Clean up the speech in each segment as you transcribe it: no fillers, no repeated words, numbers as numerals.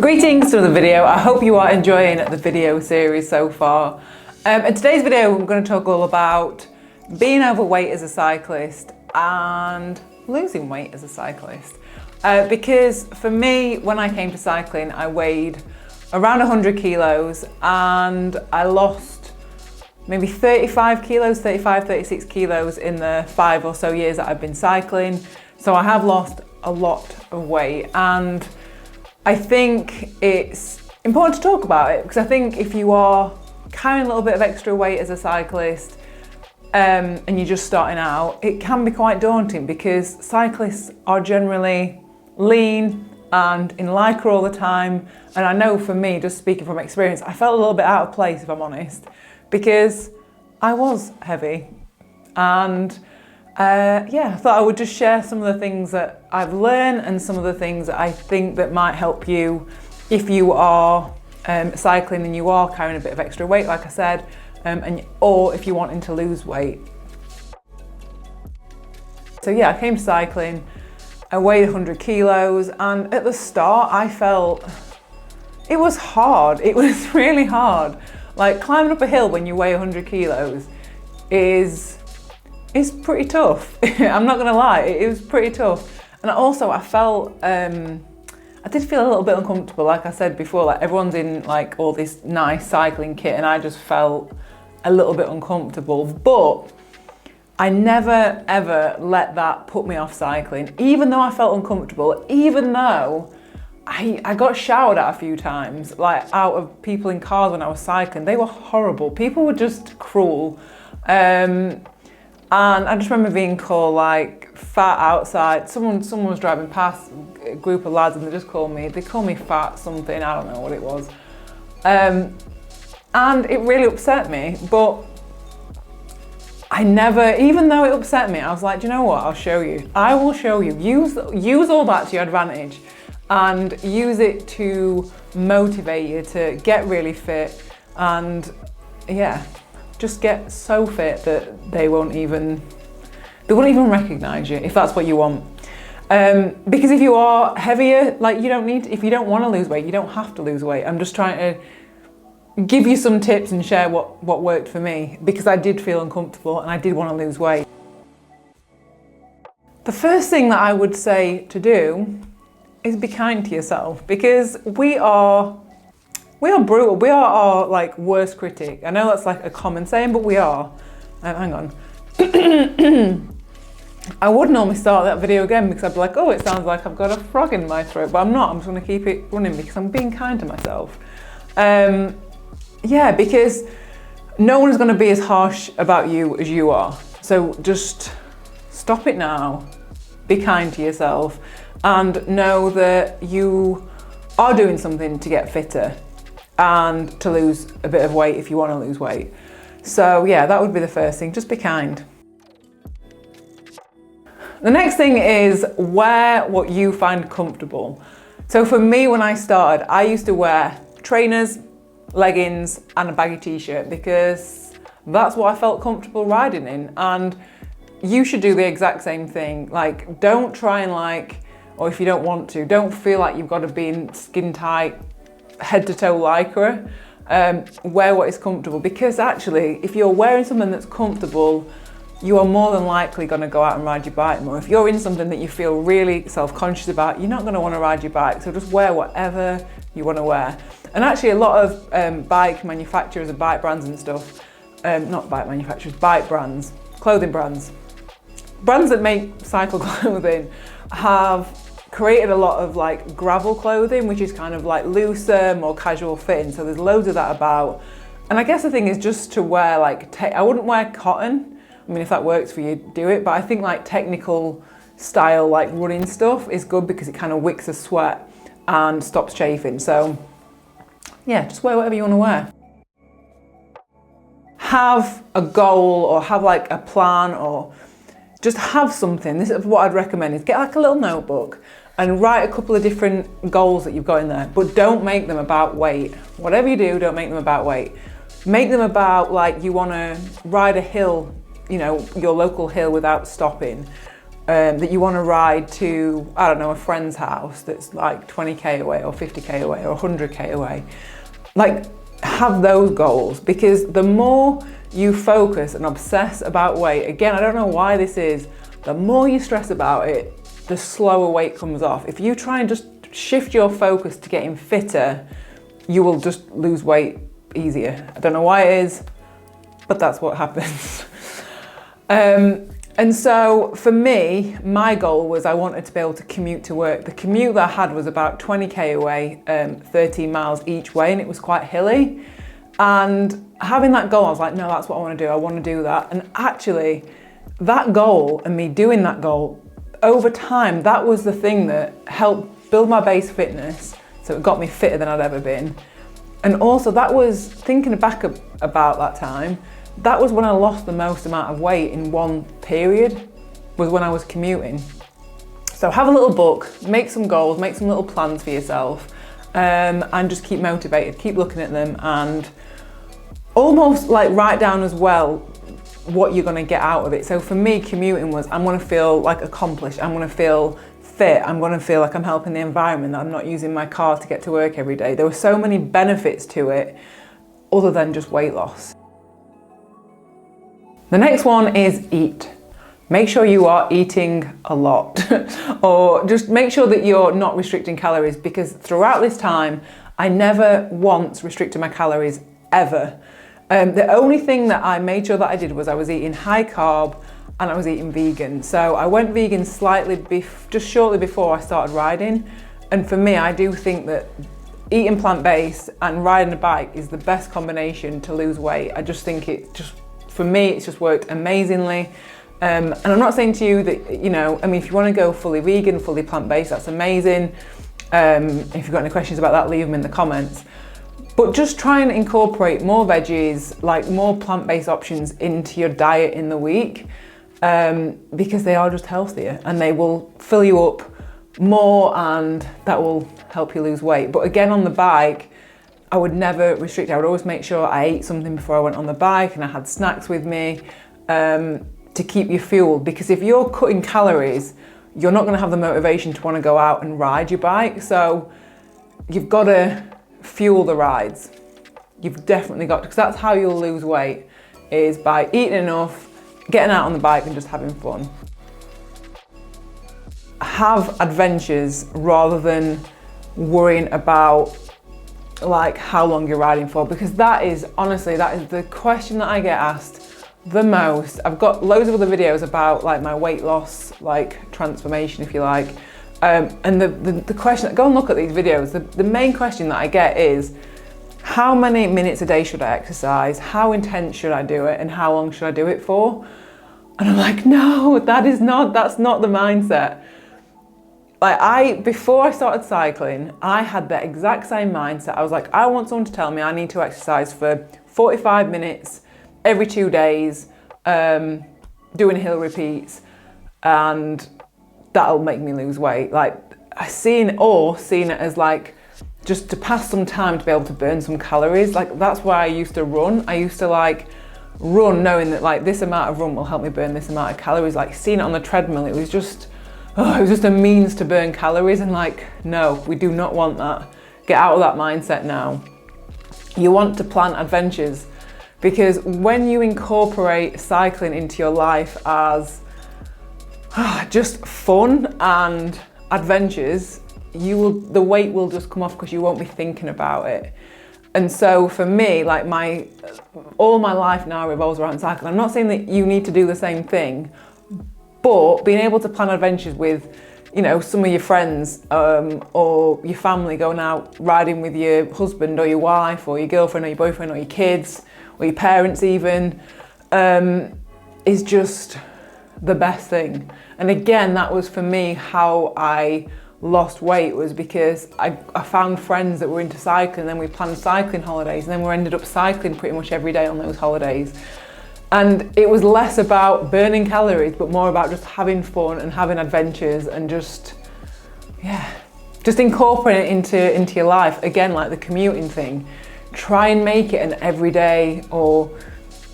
Greetings to the video. I hope you are enjoying the video series so far. In today's video, I'm going to talk all about being overweight as a cyclist and losing weight as a cyclist. Because for me, when I came to cycling, I weighed around 100 kilos and I lost maybe 35 kilos, 36 kilos in the 5 or so years that I've been cycling. So I have lost a lot of weight, and I think it's important to talk about it because I think if you are carrying a little bit of extra weight as a cyclist and you're just starting out, it can be quite daunting because cyclists are generally lean and in lycra all the time. And I know for me, just speaking from experience, I felt a little bit out of place, if I'm honest, because I was heavy. And I thought I would just share some of the things that I've learned and some of the things that I think that might help you if you are cycling and you are carrying a bit of extra weight, like I said, or if you're wanting to lose weight. So yeah, I came to cycling, I weighed 100 kilos, and at the start I felt it was hard. It was really hard. Like climbing up a hill when you weigh 100 kilos is pretty tough. I'm not gonna lie, it was pretty tough. And also I felt, I did feel a little bit uncomfortable, like I said before, like everyone's in like all this nice cycling kit and I just felt a little bit uncomfortable. But I never ever let that put me off cycling, even though I felt uncomfortable, even though I got shouted at a few times, like out of people in cars when I was cycling. They were horrible. People were just cruel. And I just remember being called like fat outside. Someone was driving past, a group of lads, and they called me fat something, I don't know what it was. And it really upset me, but I never, even though it upset me, I was like, do you know what, I'll show you. I will show you. Use all that to your advantage and use it to motivate you to get really fit and yeah. Just get so fit that they won't even recognize you if that's what you want. Because if you are heavier, like if you don't want to lose weight, you don't have to lose weight. I'm just trying to give you some tips and share what worked for me because I did feel uncomfortable and I did want to lose weight. The first thing that I would say to do is be kind to yourself because we are brutal. We are our like worst critic. I know that's like a common saying, but we are. Hang on. I would normally start that video again because I'd be like, oh, it sounds like I've got a frog in my throat, but I'm not. I'm just going to keep it running because I'm being kind to myself. Because no one is going to be as harsh about you as you are. So just stop it now. Be kind to yourself and know that you are doing something to get fitter and to lose a bit of weight if you want to lose weight. So yeah, that would be the first thing, just be kind. The next thing is wear what you find comfortable. So for me, when I started, I used to wear trainers, leggings and a baggy t-shirt because that's what I felt comfortable riding in. And you should do the exact same thing. Like, don't try and or if you don't want to, don't feel like you've got to be in skin tight, head to toe lycra. Wear what is comfortable because actually if you're wearing something that's comfortable, you are more than likely going to go out and ride your bike more. If you're in something that you feel really self-conscious about, you're not going to want to ride your bike, so just wear whatever you want to wear. And actually a lot of bike manufacturers and bike brands and stuff, not bike manufacturers, bike brands, clothing brands that make cycle clothing have created a lot of like gravel clothing, which is kind of like looser, more casual fitting. So there's loads of that about. And I guess the thing is just to wear I wouldn't wear cotton. I mean, if that works for you, do it. But I think like technical style, like running stuff is good because it kind of wicks the sweat and stops chafing. So yeah, just wear whatever you want to wear. Have a goal or have like a plan or just have something. This is what I'd recommend is get like a little notebook and write a couple of different goals that you've got in there, but don't make them about weight. Whatever you do, don't make them about weight. Make them about like you want to ride a hill, your local hill without stopping, that you want to ride to, I don't know, a friend's house that's like 20k away or 50k away or 100k away. Like, have those goals, because the more you focus and obsess about weight, again, I don't know why this is, the more you stress about it, the slower weight comes off. If you try and just shift your focus to getting fitter, you will just lose weight easier. I don't know why it is, but that's what happens. And so for me, my goal was I wanted to be able to commute to work. The commute that I had was about 20k away, 13 miles each way, and it was quite hilly. And having that goal, I was like, no, that's what I want to do. I want to do that. And actually, that goal and me doing that goal, over time, that was the thing that helped build my base fitness. So it got me fitter than I'd ever been. And also that was, thinking back about that time, that was when I lost the most amount of weight in one period, was when I was commuting. So have a little book, make some goals, make some little plans for yourself, and just keep motivated, keep looking at them, and almost like write down as well what you're gonna get out of it. So for me, commuting was, I'm gonna feel like accomplished, I'm gonna feel fit, I'm gonna feel like I'm helping the environment, that I'm not using my car to get to work every day. There were so many benefits to it other than just weight loss. The next one is eat. Make sure you are eating a lot or just make sure that you're not restricting calories, because throughout this time, I never once restricted my calories ever. The only thing that I made sure that I did was I was eating high carb and I was eating vegan. So I went vegan slightly, just shortly before I started riding. And for me, I do think that eating plant-based and riding a bike is the best combination to lose weight. I just think for me, it's just worked amazingly. And I'm not saying to you that, you know, I mean, if you want to go fully vegan, fully plant-based, that's amazing. If you've got any questions about that, leave them in the comments. But just try and incorporate more veggies, like more plant-based options into your diet in the week, because they are just healthier and they will fill you up more and that will help you lose weight. But again, on the bike, I would never restrict. I would always make sure I ate something before I went on the bike and I had snacks with me to keep you fueled. Because if you're cutting calories, you're not going to have the motivation to want to go out and ride your bike. So you've got to fuel the rides. You've definitely got to, because that's how you'll lose weight, is by eating enough, getting out on the bike and just having fun. Have adventures rather than worrying about like how long you're riding for, because that is honestly, that is the question that I get asked the most. I've got loads of other videos about like my weight loss, like transformation, if you like. And the question, go and look at these videos, the main question that I get is, how many minutes a day should I exercise? How intense should I do it? And how long should I do it for? And I'm like, no, that's not the mindset. Like before I started cycling, I had the exact same mindset. I was like, I want someone to tell me I need to exercise for 45 minutes every 2 days, doing hill repeats, and that'll make me lose weight. Like seen it as like just to pass some time to be able to burn some calories. Like that's why I used to run. I used to like run knowing that like this amount of run will help me burn this amount of calories. Like seeing it on the treadmill, it was just a means to burn calories, and like, no, we do not want that. Get out of that mindset now. You want to plan adventures, because when you incorporate cycling into your life as just fun and adventures, the weight will just come off because you won't be thinking about it. And so for me, like all my life now revolves around cycling. I'm not saying that you need to do the same thing, but being able to plan adventures with, you know, some of your friends or your family, going out riding with your husband or your wife or your girlfriend or your boyfriend or your kids or your parents even, is just the best thing. And again, that was for me how I lost weight, was because I found friends that were into cycling, and then we planned cycling holidays, and then we ended up cycling pretty much every day on those holidays. And it was less about burning calories, but more about just having fun and having adventures and just incorporate it into your life. Again, like the commuting thing, try and make it an everyday or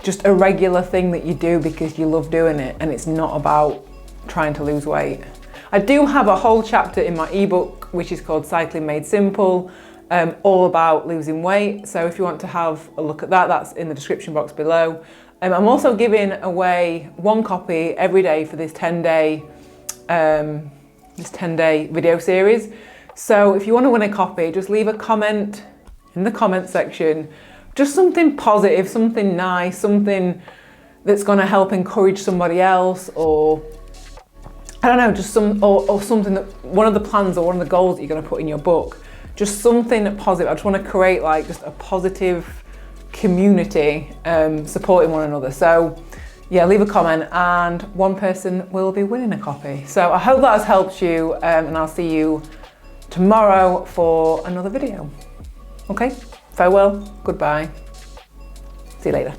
just a regular thing that you do because you love doing it, and it's not about trying to lose weight. I do have a whole chapter in my ebook, which is called Cycling Made Simple, all about losing weight. So if you want to have a look at that, that's in the description box below. I'm also giving away 1 copy every day for this 10-day video series. So if you want to win a copy, just leave a comment in the comment section, just something positive, something nice, something that's going to help encourage somebody else, or I don't know, just or something that one of the plans or one of the goals that you're going to put in your book, just something positive. I just want to create like just a positive community supporting one another. So yeah, leave a comment and 1 person will be winning a copy. So I hope that has helped you, and I'll see you tomorrow for another video. Okay, farewell, goodbye, see you later.